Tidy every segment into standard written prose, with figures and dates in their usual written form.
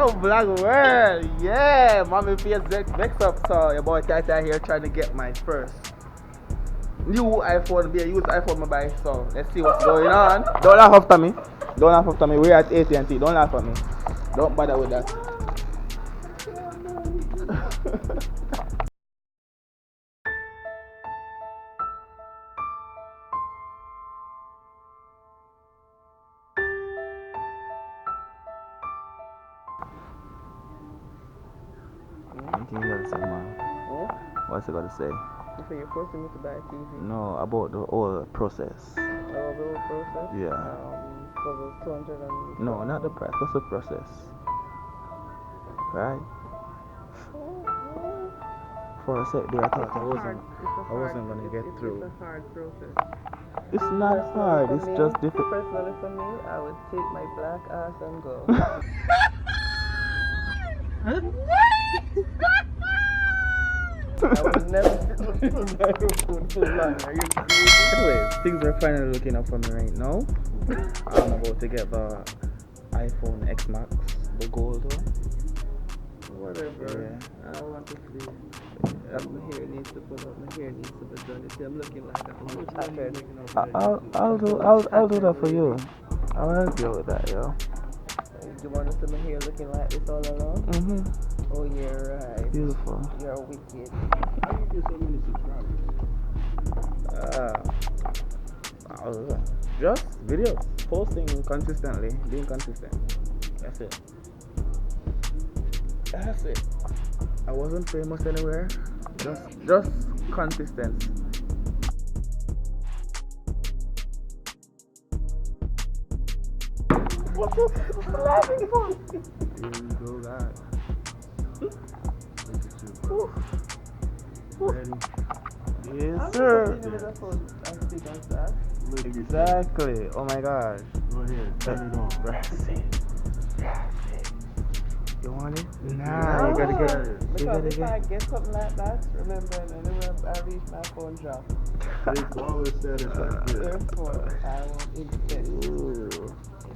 Vlog world, yeah, mommy face vex up, so your boy Tata here trying to get my first new iPhone, be a used iPhone I buy, so let's see what's going on. Don't laugh after me, we're at AT&T, don't laugh at me, don't bother with that. Anything you gotta say, man? What's it gotta say? So you're forcing me to buy a TV? No, about the whole process. Oh, the whole process? Yeah. For those 200 and... No, not the price. What's the process? Right? For a sec there, I thought I wasn't gonna get through. It's a hard process. It's not hard. It's just difficult. Personally for me, I would take my black ass and go. I would never sit on the microphone so long. Are you serious? Anyways, things are finally looking up for me right now. I'm about to get the iPhone X Max, the gold one. Whatever. Yeah. I want to sleep. My hair needs to pull up. My hair needs to be done. You see, I'm looking like I'm I'll do that for you. I'll help you with that, yo. Do you want to see my hair looking like this all along? Mm-hmm. Oh, yeah, right. Beautiful. You're wicked. How do you get so many subscribers? Just videos. Posting consistently. Being consistent. That's it. That's it. I wasn't famous anywhere. Just consistent. What the laughing for? Here we go, guys. Ready? Yes, sir. That. Exactly. Oh my gosh. Go ahead, turn it on. That's it. You want it? Nah, you gotta get it. Because if I get something like that, remember, anywhere I reach my phone drop. It's always said it's like this. Therefore, I won't invest in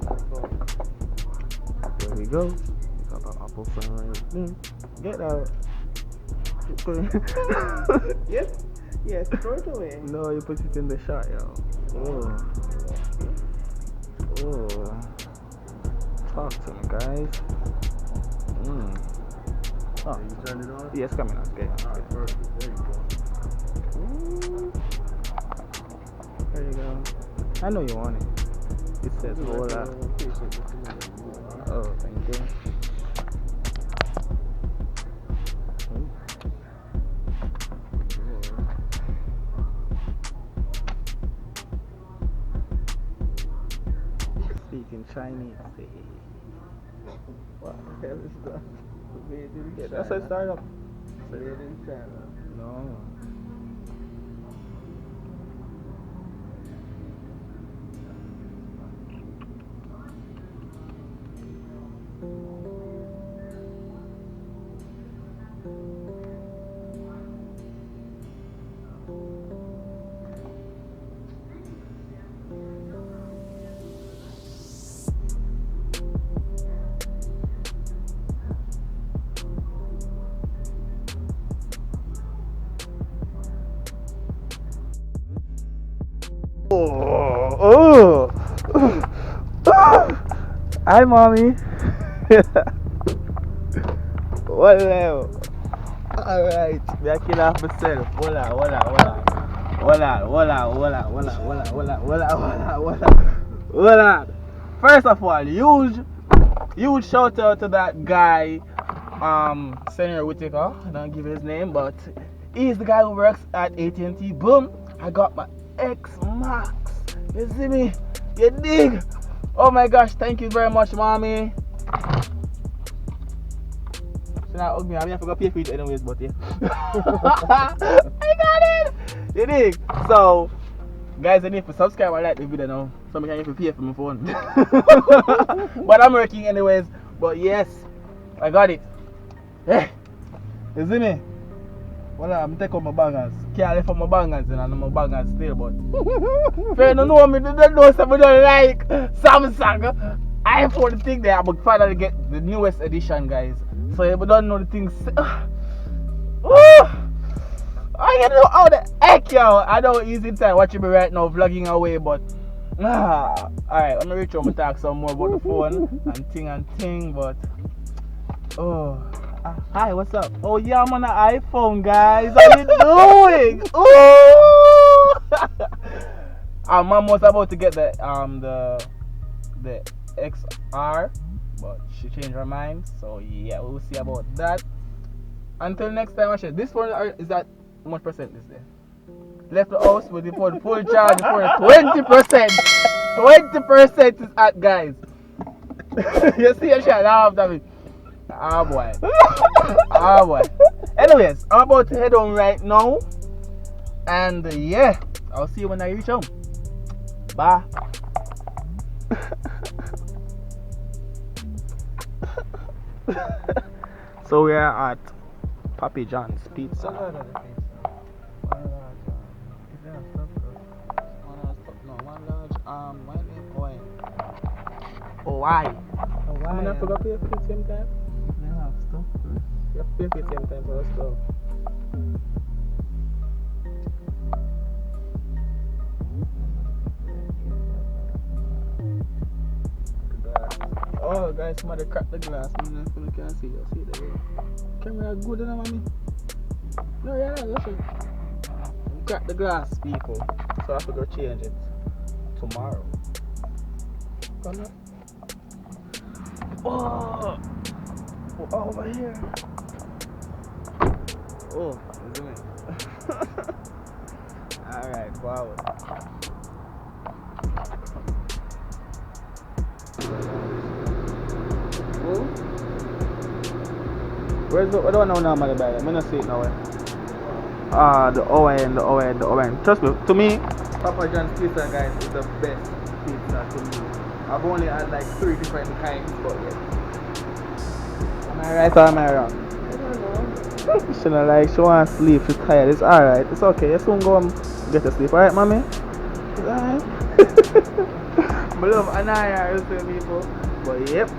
my phone. There we go. We got the Apple phone right there. Get out. Yes, throw it away. No, you put it in the shot, yo. Oh. Oh. Talk to me, guys. Oh. You turn it on? Yes, coming on. Okay. Alright, perfect. There you go. There you go. I know you want it. It says hola. Oh, thank you. Speaking Chinese. What the hell is that? Made in China. That's a startup. Made in China. No. Oh. Hi, mommy. What now? Alright, me a kill off myself. Voila. First of all, huge shout out to that guy, Senator Whitaker. I don't give his name, but he's the guy who works at AT&T. Boom, I got my X Max. You see me? You dig? Oh my gosh, thank you very much, mommy. So now, okay, I forgot to pay for it anyways, but yeah. I got it! You dig? So, guys, I need to subscribe and like the video now. So I can even pay for my phone. But I'm working anyways. But yes, I got it. Hey, you see me? Well, I'm taking out my bangers. Can't lift up my bangers and I'm my bangers still, but if you don't know me, you don't know somebody don't like Samsung. iPhone thing there, I'm gonna finally get the newest edition, guys. So if you don't know the things, I don't know how the heck, yo. I know it's inside watching me right now, vlogging away, but alright, let me reach home and talk some more about the phone and thing, but hi, what's up? Oh yeah, I'm on an iPhone, guys. How you doing? Ooh! Mom was about to get the XR, but she changed her mind. So yeah, we'll see about that. Until next time, actually, this phone is at how much percent is there? Left the house with the phone full charge for 20%. 20% is at, guys. You see a shot after me. Ah boy. Ah boy. Anyways, I'm about to head home right now. And yeah, I'll see you when I reach home. Bye. So we are at Papi John's Pizza. Oh, why? I'm gonna forget to pay for the same time. You have stuff. You have to pay for the same time for the stuff. Oh, guys, somebody cracked the glass. You can't see. You see the camera good enough, mommy? No, yeah, that's it. Crack the glass, people. So I have to go change it tomorrow. Come on. Oh, over here. Oh, isn't it? Alright, wow. Where's the other one now, man? I'm gonna see it now. The Owen. Trust me, to me, Papa John's pizza, guys, is the best pizza to me. I've only had like 3 different kinds, but yeah. Am I right or am I wrong? I don't know. She not like, she wants to sleep, she's tired. It's alright, it's okay. You soon go and get to sleep, alright, mommy? It's alright. I love Anaya, you see people. But yep.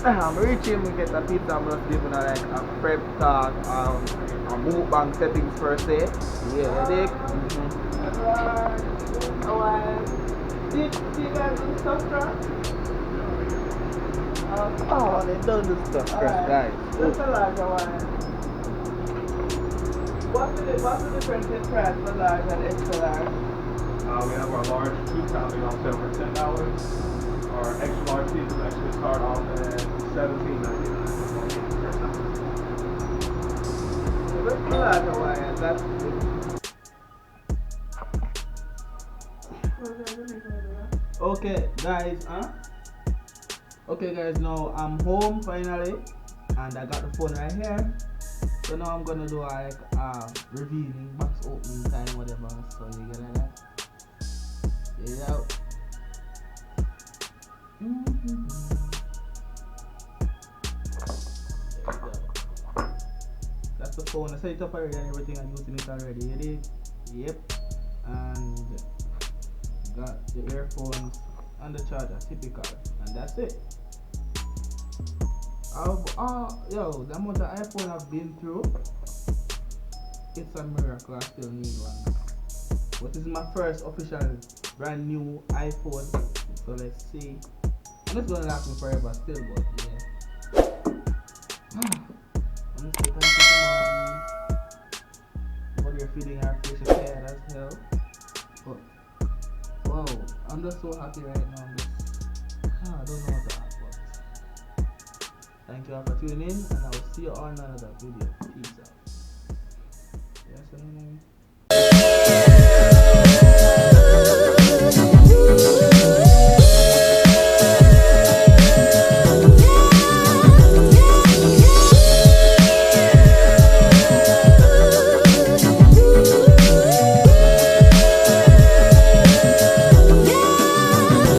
I'm reaching, we get a pizza, I'm just living like a prep talk, a mukbang settings per se. Yeah, dig? Did you guys do stuff, bro? Oh, they done this stuff, guys. That's a larger one. What's the difference in price for large and extra large? We have our large 2-pounding on sale for $10. Our extra large pizzas actually start off at $17.99. What's the larger one? That's Okay, guys, Okay, guys, now I'm home finally, and I got the phone right here. So now I'm gonna do like revealing, box opening time, whatever. So you get that? Get it out. There you go. That's the phone. I set it up already and everything. I'm using it already. You did? Yep. And got the earphones and the charger, typical, and that's it. Yo, the amount of iPhone I've been through, it's a miracle. I still need one. But this is my first official brand new iPhone, so let's see. I'm just gonna last me forever still, but yeah. I'm just thank you to what you're feeling our face is tired as hell. But wow, I'm just so happy right now. I don't know what to ask, but thank you all for tuning in, and I will see you all in another video. Peace out. Yes,